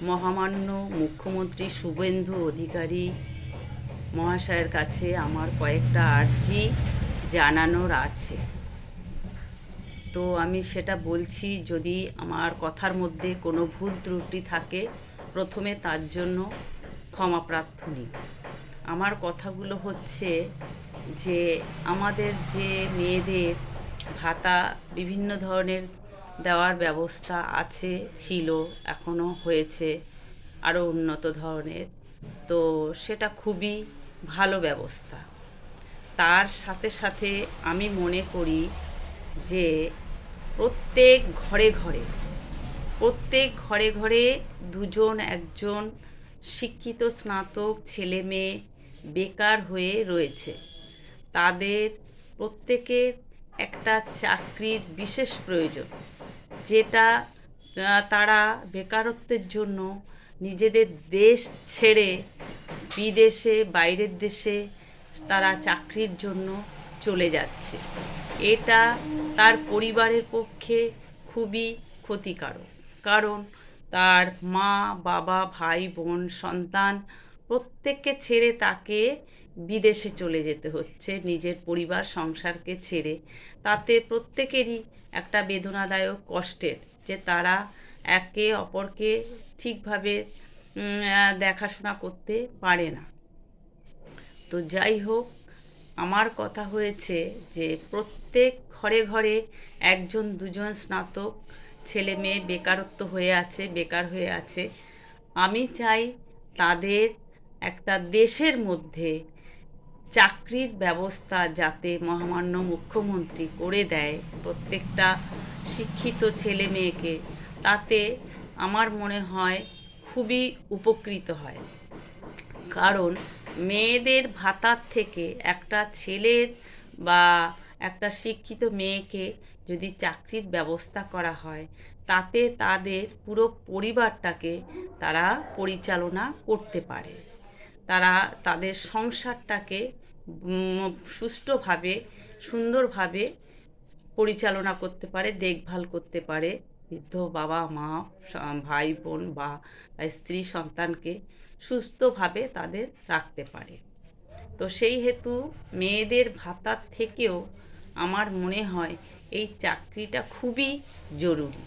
মহামান্য মুখ্যমন্ত্রী শুভেন্দু অধিকারী মহাশয়ের কাছে আমার কয়েকটা আর্জি জানানোর আছে। তো আমি সেটা বলছি, যদি আমার কথার মধ্যে কোনো ভুল ত্রুটি থাকে প্রথমে তার জন্য ক্ষমা প্রার্থনী। আমার কথাগুলো হচ্ছে যে আমাদের যে মেয়েদের ভাতা বিভিন্ন ধরনের দেওয়ার ব্যবস্থা আছে, ছিল, এখনও হয়েছে আরও উন্নত ধরনের। তো সেটা খুবই ভালো ব্যবস্থা। তার সাথে সাথে আমি মনে করি যে প্রত্যেক ঘরে ঘরে দুজন একজন শিক্ষিত স্নাতক ছেলে মেয়ে বেকার হয়ে রয়েছে। তাদের প্রত্যেকের একটা চাকরির বিশেষ প্রয়োজন, যেটা তারা বেকারত্বের জন্য নিজেদের দেশ ছেড়ে বিদেশে, বাইরের দেশে তারা চাকরির জন্য চলে যাচ্ছে। এটা তার পরিবারের পক্ষে খুবই ক্ষতিকারক, কারণ তার মা, বাবা, ভাই, বোন, সন্তান প্রত্যেককে ছেড়ে তাকে বিদেশে চলে যেতে হচ্ছে নিজের পরিবার সংসারকে ছেড়ে। তাতে প্রত্যেকেরই একটা বেদনাদায়ক কষ্টের, যে তারা একে অপরকে ঠিকভাবে দেখাশোনা করতে পারে না। তো যাই হোক, আমার কথা হয়েছে যে প্রত্যেক ঘরে ঘরে একজন দুজন স্নাতক ছেলে মেয়ে বেকার হয়ে আছে। আমি চাই তাদের একটা দেশের মধ্যে চাকরির ব্যবস্থা যাতে মহামান্য মুখ্যমন্ত্রী করে দেয় প্রত্যেকটা শিক্ষিত ছেলে মেয়েকে, তাতে আমার মনে হয় খুবই উপকৃত হয়। কারণ মেয়েদের ভাতার থেকে একটা ছেলের বা একটা শিক্ষিত মেয়েকে যদি চাকরির ব্যবস্থা করা হয়, তাতে তাদের পুরো পরিবারটাকে তারা পরিচালনা করতে পারে। তারা তাদের সংসারটাকে সুষ্ঠুভাবে, সুন্দরভাবে পরিচালনা করতে পারে, দেখভাল করতে পারে। বৃদ্ধ বাবা মা, ভাই বোন বা স্ত্রী সন্তানকে সুস্থভাবে তাদের রাখতে পারে। তো সেই হেতু মেয়েদের ভাতার থেকেও আমার মনে হয় এই চাকরিটা খুবই জরুরি।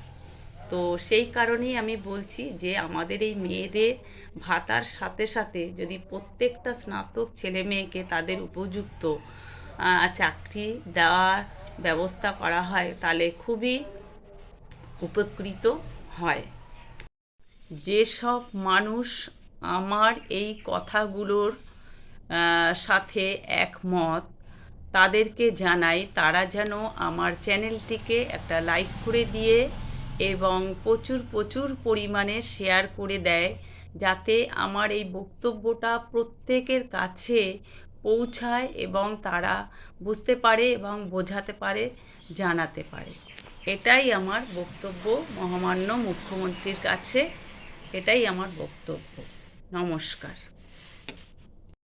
তো সেই কারণেই আমি বলছি যে আমাদের এই মেয়েদের ভাতার সাথে সাথে যদি প্রত্যেকটা স্নাতক ছেলে মেয়েকে তাদের উপযুক্ত চাকরি দেওয়ার ব্যবস্থা করা হয়, তাহলে খুবই উপকৃত হয়। যেসব মানুষ আমার এই কথাগুলোর সাথে একমত, তাদেরকে জানাই তারা যেন আমার চ্যানেলটিকে একটা লাইক করে দিয়ে এবং প্রচুর পরিমাণে শেয়ার করে দেয়, যাতে আমার এই বক্তব্যটা প্রত্যেকের কাছে পৌঁছায় এবং তারা বুঝতে পারে এবং বোঝাতে পারে, জানাতে পারে। এটাই আমার বক্তব্য মহামান্য মুখ্যমন্ত্রীর কাছে, এটাই আমার বক্তব্য। নমস্কার।